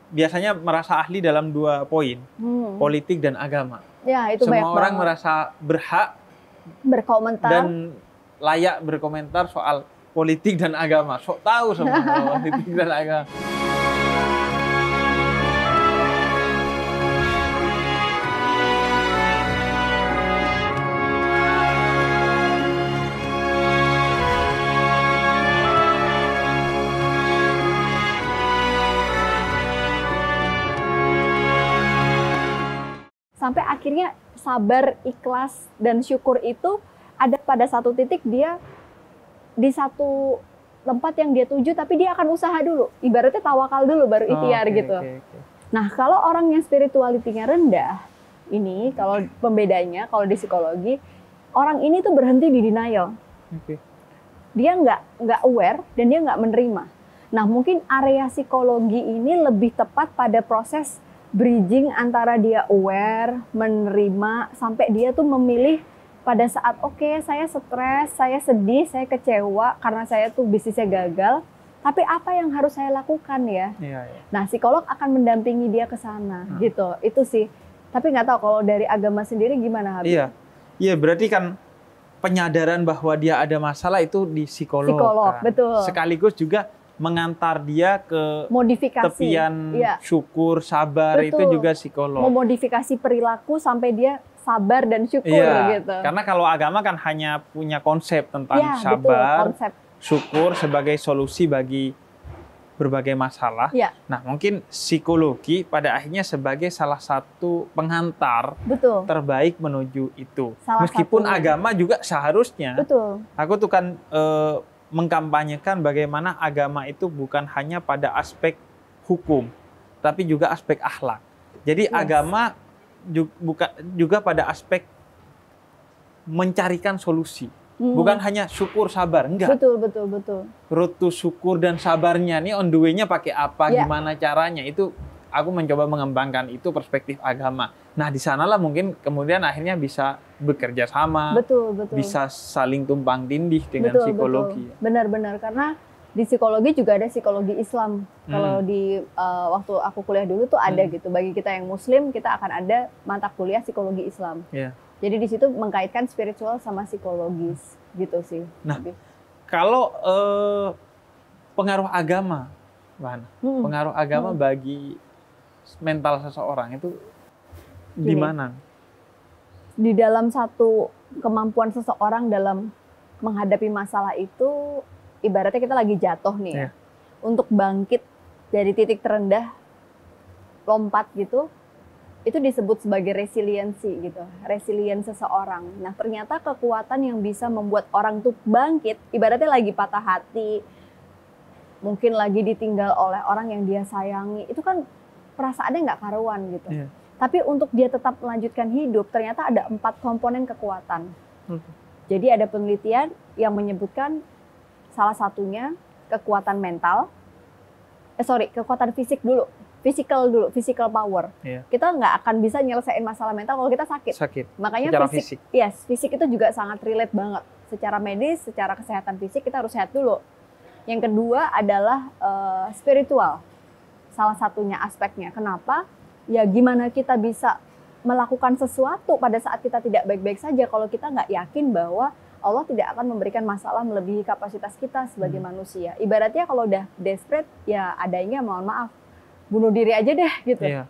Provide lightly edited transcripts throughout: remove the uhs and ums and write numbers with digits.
biasanya merasa ahli dalam 2 poin, politik dan agama. Ya, itu Semua banyak orang banget. merasa berhak Berkomentar. dan layak berkomentar soal politik dan agama. Sok tahu semua politik dan agama. Sampai akhirnya sabar, ikhlas, dan syukur itu ada pada satu titik dia di satu tempat yang dia tuju, tapi dia akan usaha dulu. Ibaratnya tawakal dulu, baru ikhtiar gitu. Nah, kalau orang yang spirituality-nya rendah, ini kalau pembedanya, kalau di psikologi, orang ini tuh berhenti di denial. Dia nggak aware dan dia nggak menerima. Nah, mungkin area psikologi ini lebih tepat pada proses bridging antara dia aware, menerima, sampai dia tuh memilih pada saat oke, saya stres, saya sedih, saya kecewa karena saya tuh bisnisnya gagal, tapi apa yang harus saya lakukan ya? Nah, psikolog akan mendampingi dia ke sana, gitu. Itu sih. Tapi nggak tahu kalau dari agama sendiri gimana, Habib? Iya, berarti kan penyadaran bahwa dia ada masalah itu di psikolog kan? Betul. Sekaligus juga mengantar dia ke modifikasi tepian syukur, sabar. Betul. Itu juga psikolog. Memodifikasi perilaku sampai dia sabar dan syukur gitu. Karena kalau agama kan hanya punya konsep tentang sabar, konsep syukur sebagai solusi bagi berbagai masalah. Nah, mungkin psikologi pada akhirnya sebagai salah satu penghantar terbaik menuju itu. Meskipun agama juga seharusnya. Aku tuh kan mengkampanyekan bagaimana agama itu bukan hanya pada aspek hukum, tapi juga aspek akhlak. Jadi agama juga pada aspek mencarikan solusi. Bukan hanya syukur sabar, enggak. Betul. Road to syukur dan sabarnya nih on the way-nya pakai apa, gimana caranya, itu aku mencoba mengembangkan itu perspektif agama. Nah, di sanalah mungkin kemudian akhirnya bisa bekerja sama, bisa saling tumpang tindih dengan psikologi. Benar-benar, karena di psikologi juga ada psikologi Islam. Kalau di waktu aku kuliah dulu tuh ada gitu. Bagi kita yang Muslim, kita akan ada mata kuliah psikologi Islam. Jadi di situ mengkaitkan spiritual sama psikologis gitu sih. Nah, kalau pengaruh agama, pengaruh agama bagi mental seseorang itu gimana? Di dalam satu kemampuan seseorang dalam menghadapi masalah itu, ibaratnya kita lagi jatuh nih ya. Untuk bangkit dari titik terendah, lompat gitu, itu disebut sebagai resiliensi gitu, resilience seseorang. Nah, ternyata kekuatan yang bisa membuat orang tuh bangkit, ibaratnya lagi patah hati, mungkin lagi ditinggal oleh orang yang dia sayangi, itu kan perasaannya nggak karuan gitu. Tapi untuk dia tetap melanjutkan hidup, ternyata ada 4 komponen kekuatan. Jadi ada penelitian yang menyebutkan salah satunya kekuatan mental, kekuatan fisik dulu. Physical power. Kita nggak akan bisa nyelesain masalah mental kalau kita sakit. Makanya fisik itu juga sangat relate banget. Secara medis, secara kesehatan fisik kita harus sehat dulu. Yang kedua adalah spiritual. Salah satunya aspeknya. Kenapa? Ya gimana kita bisa melakukan sesuatu pada saat kita tidak baik-baik saja kalau kita nggak yakin bahwa Allah tidak akan memberikan masalah melebihi kapasitas kita sebagai manusia. Ibaratnya kalau udah desperate, ya adanya mohon maaf, bunuh diri aja deh gitu.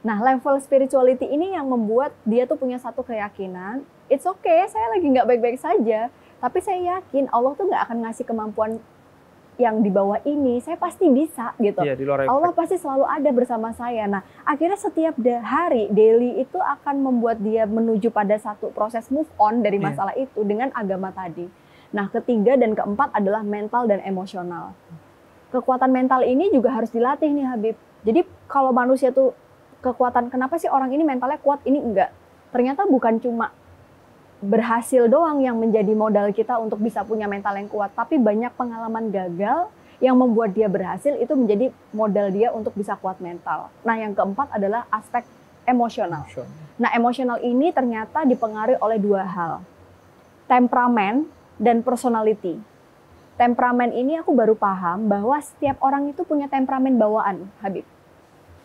Nah, level spirituality ini yang membuat dia tuh punya satu keyakinan, it's okay, saya lagi nggak baik-baik saja, tapi saya yakin Allah tuh nggak akan ngasih kemampuan yang di bawah ini, saya pasti bisa gitu. Allah pasti selalu ada bersama saya. Nah, akhirnya setiap hari, daily itu akan membuat dia menuju pada satu proses move on dari masalah itu dengan agama tadi. Nah, ketiga dan keempat adalah mental dan emosional. Kekuatan mental ini juga harus dilatih nih, Habib. Jadi kalau manusia tuh kekuatan, kenapa sih orang ini mentalnya kuat, ini enggak? Ternyata bukan cuma berhasil doang yang menjadi modal kita untuk bisa punya mental yang kuat, tapi banyak pengalaman gagal yang membuat dia berhasil, itu menjadi modal dia untuk bisa kuat mental. Nah, yang keempat adalah aspek emosional. Nah, emosional ini ternyata dipengaruhi oleh 2 hal. Temperamen dan personality. Temperamen ini aku baru paham bahwa setiap orang itu punya temperamen bawaan, Habib.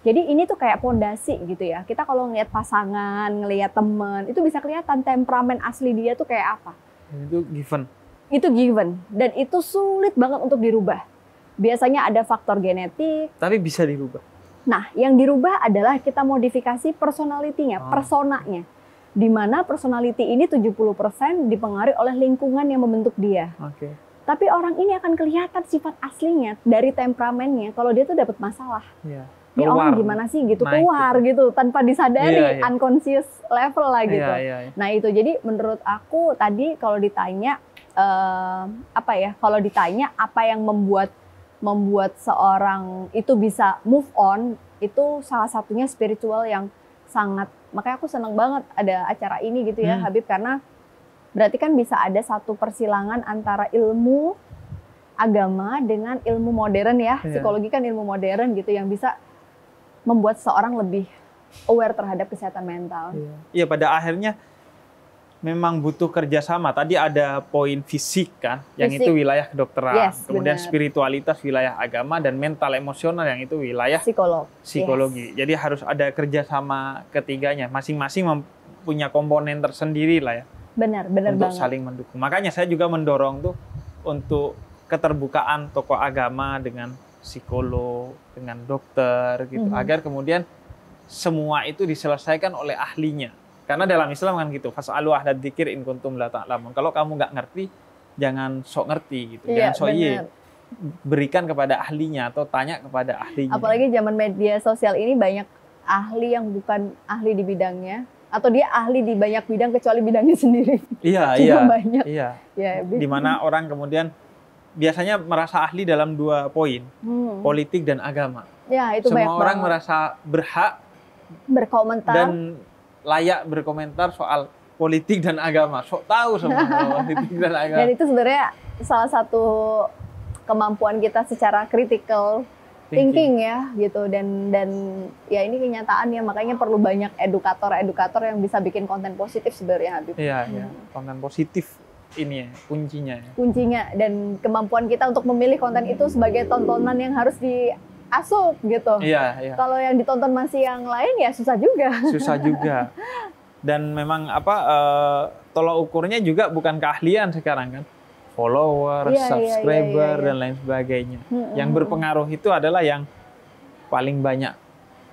Jadi ini tuh kayak pondasi gitu ya. Kita kalau ngelihat pasangan, ngelihat teman, itu bisa kelihatan temperamen asli dia tuh kayak apa. Itu given. Itu given. Dan itu sulit banget untuk dirubah. Biasanya ada faktor genetik. Tapi bisa dirubah. Nah, yang dirubah adalah kita modifikasi personality-nya, personanya. Di mana personality ini 70% dipengaruhi oleh lingkungan yang membentuk dia. Oke. Tapi orang ini akan kelihatan sifat aslinya dari temperamennya kalau dia tuh dapat masalah. Iya. Ini orang gimana sih gitu, keluar gitu tanpa disadari, unconscious level lah gitu. Nah itu, jadi menurut aku tadi kalau ditanya kalau ditanya apa yang membuat seorang itu bisa move on, itu salah satunya spiritual yang sangat, makanya aku senang banget ada acara ini gitu ya Habib, karena berarti kan bisa ada satu persilangan antara ilmu agama dengan ilmu modern ya, psikologi kan ilmu modern gitu yang bisa membuat seorang lebih aware terhadap kesehatan mental. Iya, pada akhirnya memang butuh kerjasama. Tadi ada poin fisik kan, yang itu wilayah kedokteran. Kemudian spiritualitas wilayah agama, dan mental emosional yang itu wilayah psikologi. Jadi harus ada kerjasama ketiganya. Masing-masing mempunyai komponen tersendiri lah ya. Benar untuk banget. Saling mendukung. Makanya saya juga mendorong tuh untuk keterbukaan tokoh agama dengan psikolog, dengan dokter gitu, agar kemudian semua itu diselesaikan oleh ahlinya. Karena dalam Islam kan gitu, fas'alu ahla dzikir in kuntum la ta'lamun. Kalau kamu nggak ngerti, jangan sok ngerti gitu. Jangan sok berikan kepada ahlinya atau tanya kepada ahlinya. Apalagi zaman media sosial ini banyak ahli yang bukan ahli di bidangnya, atau dia ahli di banyak bidang kecuali bidangnya sendiri. Iya. Ya, di mana orang kemudian biasanya merasa ahli dalam 2 poin, politik dan agama. Ya, itu semua orang merasa berhak berkomentar dan layak berkomentar soal politik dan agama. Sok tahu semua politik dan agama. Dan itu sebenarnya salah satu kemampuan kita secara critical thinking ya gitu, dan ya ini kenyataannya, makanya perlu banyak edukator yang bisa bikin konten positif sebenarnya Habib. Iya, konten positif. Ini ya, kuncinya dan kemampuan kita untuk memilih konten itu sebagai tontonan yang harus diasup gitu. Iya. Kalau yang ditonton masih yang lain ya susah juga. Dan memang tolak ukurnya juga bukan keahlian sekarang kan, follower, subscriber dan lain sebagainya. Yang berpengaruh itu adalah yang paling banyak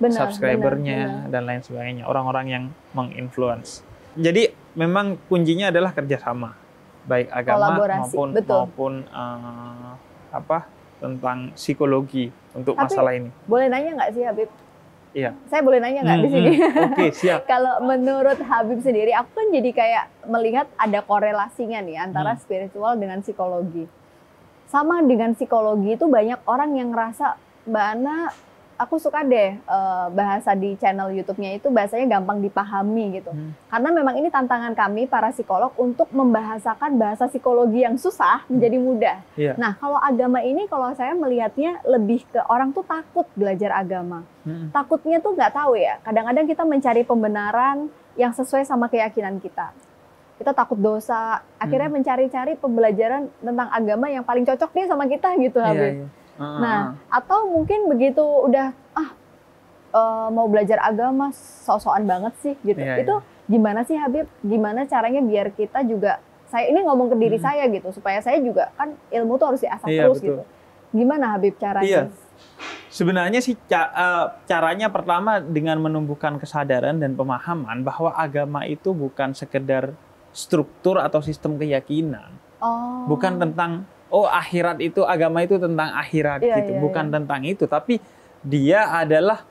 subscribernya dan lain sebagainya, orang-orang yang menginfluence. Jadi memang kuncinya adalah kerjasama. Baik agama maupun tentang psikologi untuk masalah ini. Boleh nanya nggak sih Habib? Iya. Saya boleh nanya nggak di sini? Oke, siap. Kalau menurut Habib sendiri, aku kan jadi kayak melihat ada korelasinya nih antara spiritual dengan psikologi. Sama dengan psikologi itu banyak orang yang ngerasa, Mbak Ana, aku suka deh bahasa di channel YouTube-nya itu bahasanya gampang dipahami gitu. Karena memang ini tantangan kami para psikolog untuk membahasakan bahasa psikologi yang susah menjadi mudah. Nah, kalau agama ini kalau saya melihatnya lebih ke orang tuh takut belajar agama. Takutnya tuh nggak tahu ya. Kadang-kadang kita mencari pembenaran yang sesuai sama keyakinan kita. Kita takut dosa, akhirnya mencari-cari pembelajaran tentang agama yang paling cocok nih sama kita gitu, Habib. Nah, atau mungkin begitu udah mau belajar agama sok-sokan banget sih gitu. Itu gimana sih Habib? Gimana caranya biar kita juga, saya ini ngomong ke diri saya gitu, supaya saya juga kan ilmu tuh harus diasah terus gitu. Gimana Habib caranya? Sebenarnya sih caranya pertama dengan menumbuhkan kesadaran dan pemahaman bahwa agama itu bukan sekedar struktur atau sistem keyakinan. Bukan tentang akhirat itu, agama itu tentang akhirat gitu. Bukan tentang itu, tapi dia adalah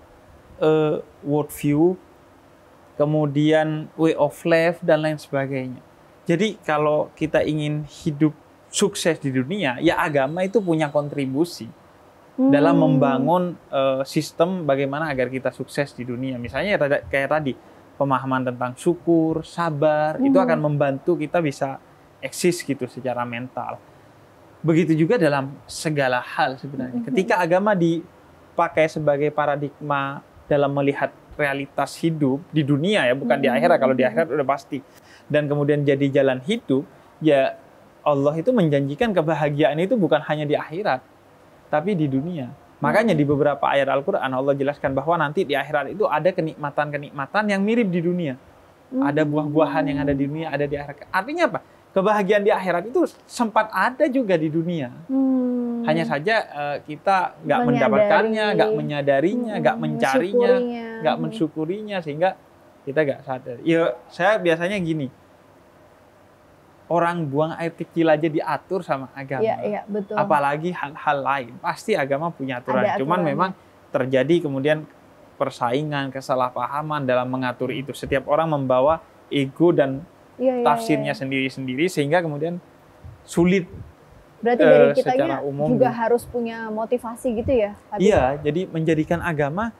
worldview, kemudian way of life dan lain sebagainya. Jadi kalau kita ingin hidup sukses di dunia, ya agama itu punya kontribusi dalam membangun sistem bagaimana agar kita sukses di dunia. Misalnya kayak tadi, pemahaman tentang syukur, sabar, itu akan membantu kita bisa eksis gitu secara mental. Begitu juga dalam segala hal sebenarnya. Ketika agama dipakai sebagai paradigma dalam melihat realitas hidup di dunia ya, bukan di akhirat. Kalau di akhirat udah pasti. Dan kemudian jadi jalan hidup, ya Allah itu menjanjikan kebahagiaan itu bukan hanya di akhirat, tapi di dunia. Makanya di beberapa ayat Al-Quran Allah jelaskan bahwa nanti di akhirat itu ada kenikmatan-kenikmatan yang mirip di dunia. Ada buah-buahan yang ada di dunia, ada di akhirat. Artinya apa? Kebahagiaan di akhirat itu sempat ada juga di dunia. Hanya saja kita nggak mendapatkannya, nggak menyadarinya, nggak mencarinya, nggak mensyukurinya, sehingga kita nggak sadar. Ya, saya biasanya gini. Orang buang air kecil aja diatur sama agama. Iya, betul. Apalagi hal-hal lain. Pasti agama punya aturan. Cuman memang terjadi kemudian persaingan, kesalahpahaman dalam mengatur itu. Setiap orang membawa ego dan tafsirnya sendiri-sendiri sehingga kemudian sulit. Berarti dari kitanya juga harus punya motivasi gitu ya? Iya, jadi menjadikan agama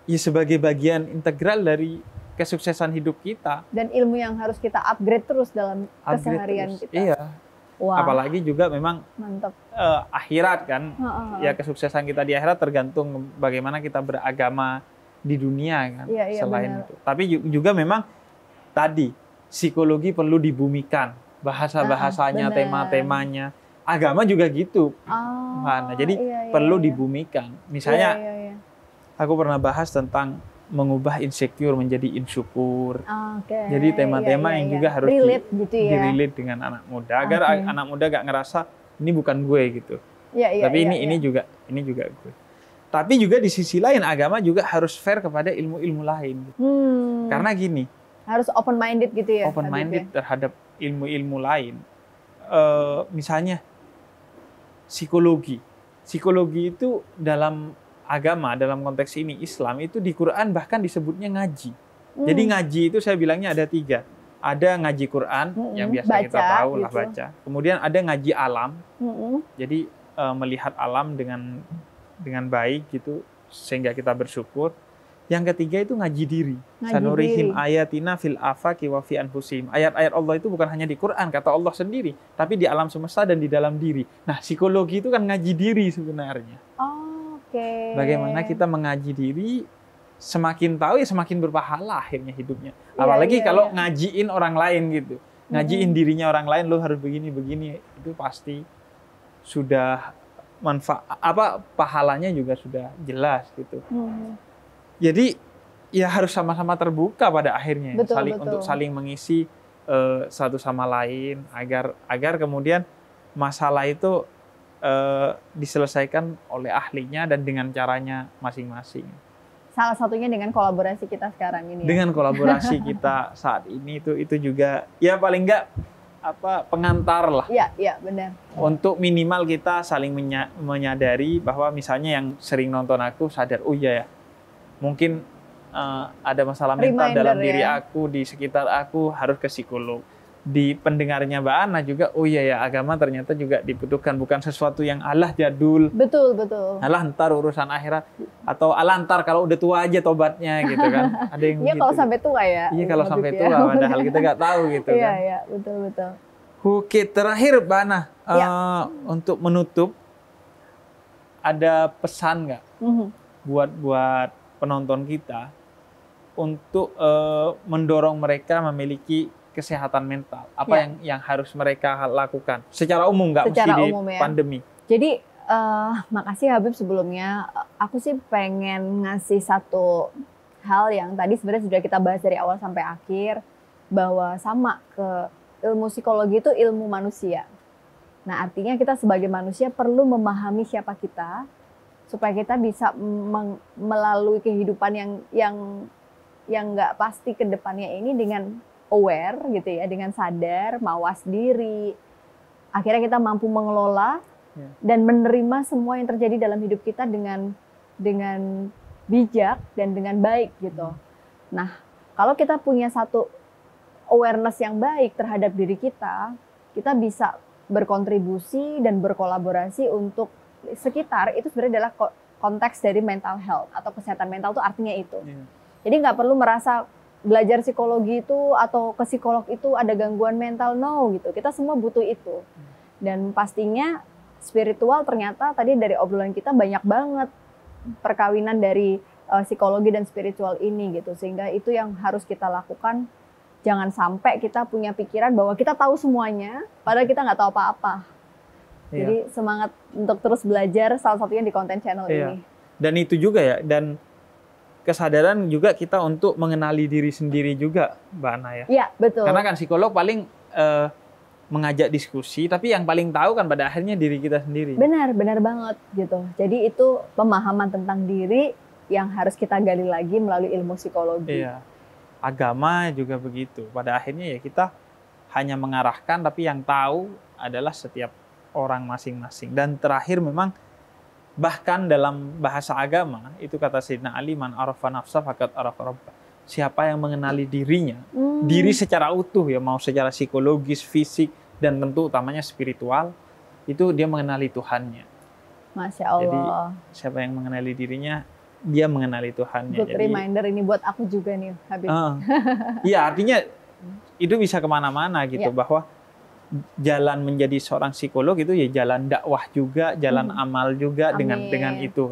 ya sebagai bagian integral dari kesuksesan hidup kita. Dan ilmu yang harus kita upgrade terus dalam keseharian kita. Iya. Wah. Apalagi juga memang akhirat kan. Ya kesuksesan kita di akhirat tergantung bagaimana kita beragama di dunia kan. Iya, selain benar. itu. Tapi juga memang tadi psikologi perlu dibumikan. Bahasa-bahasanya, tema-temanya. Agama juga gitu. Jadi perlu dibumikan. Misalnya aku pernah bahas tentang mengubah insecure menjadi insyukur. Jadi tema-tema yang juga harus di-relate dengan anak muda agar anak muda gak ngerasa ini bukan gue gitu. Tapi ini juga gue. Tapi juga di sisi lain agama juga harus fair kepada ilmu-ilmu lain. Karena gini, harus open minded gitu ya. Open minded terhadap ilmu-ilmu lain. Misalnya psikologi. Psikologi itu dalam agama, dalam konteks ini Islam itu di Quran bahkan disebutnya ngaji. Jadi ngaji itu saya bilangnya ada 3. Ada ngaji Quran yang biasa baca, kita tahu lah gitu. Baca. Kemudian ada ngaji alam. Jadi melihat alam dengan baik gitu sehingga kita bersyukur. Yang ketiga itu ngaji diri. Sanurihim ayatina fil afaqi wa fi anfusihim. Ayat-ayat Allah itu bukan hanya di Quran kata Allah sendiri, tapi di alam semesta dan di dalam diri. Nah, psikologi itu kan ngaji diri sebenarnya. Bagaimana kita mengaji diri, semakin tahu ya semakin berpahala akhirnya hidupnya. Apalagi kalau ngajiin orang lain gitu. Ngajiin dirinya orang lain, lo harus begini-begini, itu pasti sudah pahalanya juga sudah jelas gitu. Jadi ya harus sama-sama terbuka pada akhirnya. Untuk saling mengisi satu sama lain agar kemudian masalah itu diselesaikan oleh ahlinya dan dengan caranya masing-masing. Salah satunya dengan kolaborasi kita sekarang ini. Dengan kolaborasi kita saat ini itu juga ya paling enggak pengantar lah. Iya, benar. Untuk minimal kita saling menyadari bahwa misalnya yang sering nonton aku sadar, oh iya ya, mungkin ada masalah mental dalam diri aku, di sekitar aku, harus ke psikolog. Di pendengarnya Mbak Ana juga, oh iya ya, agama ternyata juga dibutuhkan, bukan sesuatu yang alah jadul. Betul. Alah ntar urusan akhirat, atau alah ntar kalau udah tua aja tobatnya gitu kan. Ada yang iya, kalau sampai tua ya. Iya, kalau sampai tua, padahal kita nggak tahu gitu kan. Iya, betul. Oke, terakhir Mbak Ana, untuk menutup, ada pesan nggak buat penonton kita untuk mendorong mereka memiliki kesehatan mental, yang harus mereka lakukan secara umum, nggak mesti di pandemi. Jadi makasih Habib sebelumnya. Aku sih pengen ngasih satu hal yang tadi sebenarnya sudah kita bahas dari awal sampai akhir, bahwa sama ke ilmu psikologi itu ilmu manusia. Nah, artinya kita sebagai manusia perlu memahami siapa kita supaya kita bisa melalui kehidupan yang nggak pasti ke depannya ini dengan aware gitu ya, dengan sadar, mawas diri. Akhirnya kita mampu mengelola dan menerima semua yang terjadi dalam hidup kita dengan bijak dan dengan baik gitu. Nah, kalau kita punya satu awareness yang baik terhadap diri kita bisa berkontribusi dan berkolaborasi untuk sekitar. Itu sebenarnya adalah konteks dari mental health atau kesehatan mental itu artinya itu. Jadi nggak perlu merasa belajar psikologi itu atau ke psikolog itu ada gangguan mental, no gitu. Kita semua butuh itu. Dan pastinya spiritual ternyata tadi dari obrolan kita banyak banget perkawinan dari psikologi dan spiritual ini gitu. Sehingga itu yang harus kita lakukan. Jangan sampai kita punya pikiran bahwa kita tahu semuanya, padahal kita nggak tahu apa-apa. Jadi semangat untuk terus belajar salah satunya di konten channel ini. Dan itu juga ya, dan kesadaran juga kita untuk mengenali diri sendiri juga, Mbak Ana ya. Iya, betul. Karena kan psikolog paling mengajak diskusi, tapi yang paling tahu kan pada akhirnya diri kita sendiri. Benar banget gitu. Jadi itu pemahaman tentang diri yang harus kita gali lagi melalui ilmu psikologi. Iya. Agama juga begitu. Pada akhirnya ya kita hanya mengarahkan, tapi yang tahu adalah setiap orang masing-masing. Dan terakhir memang bahkan dalam bahasa agama itu kata Sayyidina Ali, man arafa nafsa faqad arafa rabbah. Siapa yang mengenali dirinya, diri secara utuh ya, mau secara psikologis, fisik, dan tentu utamanya spiritual, itu dia mengenali Tuhannya. Masya Allah. Jadi siapa yang mengenali dirinya, dia mengenali Tuhannya. Good reminder ini buat aku juga nih, Habib. Iya, artinya itu bisa kemana-mana gitu, bahwa jalan menjadi seorang psikolog itu ya jalan dakwah juga, jalan amal juga. Amin. dengan itu.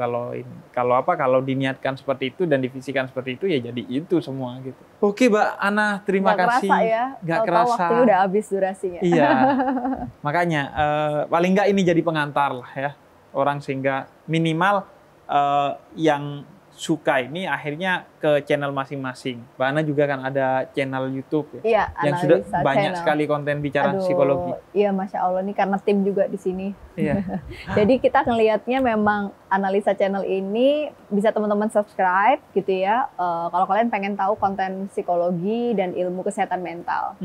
Kalau diniatkan seperti itu dan divisikan seperti itu ya jadi itu semua gitu. Oke, Mbak Ana, terima kasih. Gak kerasa. Waktunya udah habis durasinya. Iya. Makanya paling nggak ini jadi pengantar lah ya orang, sehingga minimal yang suka ini akhirnya ke channel masing-masing. Mbak Ana juga kan ada channel YouTube ya, yang sudah banyak sekali konten bicara psikologi. Iya, Masya Allah, ini karena tim juga di sini. Iya. Jadi kita ngelihatnya memang analisa channel ini bisa teman-teman subscribe gitu ya. Kalau kalian pengen tahu konten psikologi dan ilmu kesehatan mental.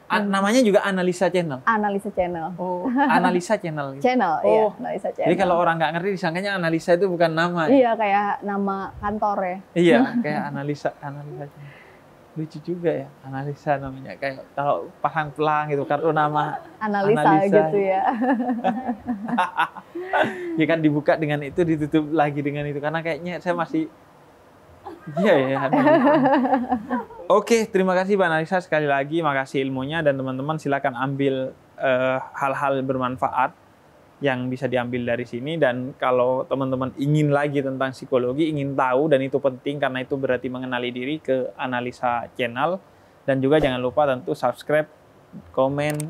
Namanya juga analisa channel. Analisa channel. Oh, analisa channel. Channel, iya, analisa channel. Jadi kalau orang nggak ngerti disangkanya analisa itu bukan nama. Iya, kayak nama kantor ya. Iya, kayak analisa. Lucu juga ya, analisa namanya. Kayak kalau pasang pelang gitu, kartu nama analisa gitu ya. Ya kan dibuka dengan itu, ditutup lagi dengan itu. Karena kayaknya saya masih iya. Oke, terima kasih Mbak Analisa sekali lagi, makasih ilmunya, dan teman-teman silakan ambil hal-hal bermanfaat yang bisa diambil dari sini. Dan kalau teman-teman ingin lagi tentang psikologi, ingin tahu, dan itu penting karena itu berarti mengenali diri, ke Analisa Channel. Dan juga jangan lupa tentu subscribe, komen,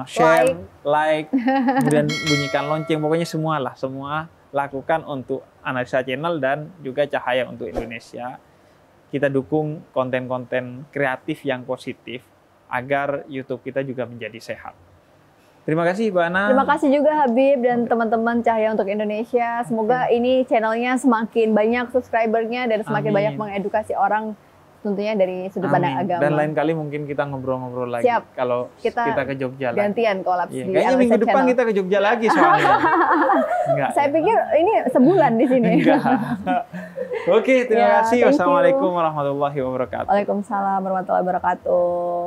share, like, kemudian bunyikan lonceng, pokoknya semua lakukan untuk Analisa Channel dan juga Cahaya untuk Indonesia. Kita dukung konten-konten kreatif yang positif agar YouTube kita juga menjadi sehat. Terima kasih, Mbak Ana. Terima kasih juga Habib dan teman-teman Cahaya untuk Indonesia. Semoga ini channelnya semakin banyak subscribernya dan semakin banyak mengedukasi orang, tentunya dari sudut pandang agama. Dan lain kali mungkin kita ngobrol-ngobrol lagi. Siap. Kalau kita ke Jogja lagi. Gantian kolaps di kayaknya minggu depan kita ke Jogja lagi soalnya. Enggak. Saya pikir ini sebulan di sini. Enggak. Oke, terima kasih. Wassalamualaikum warahmatullahi wabarakatuh. Waalaikumsalam warahmatullahi wabarakatuh.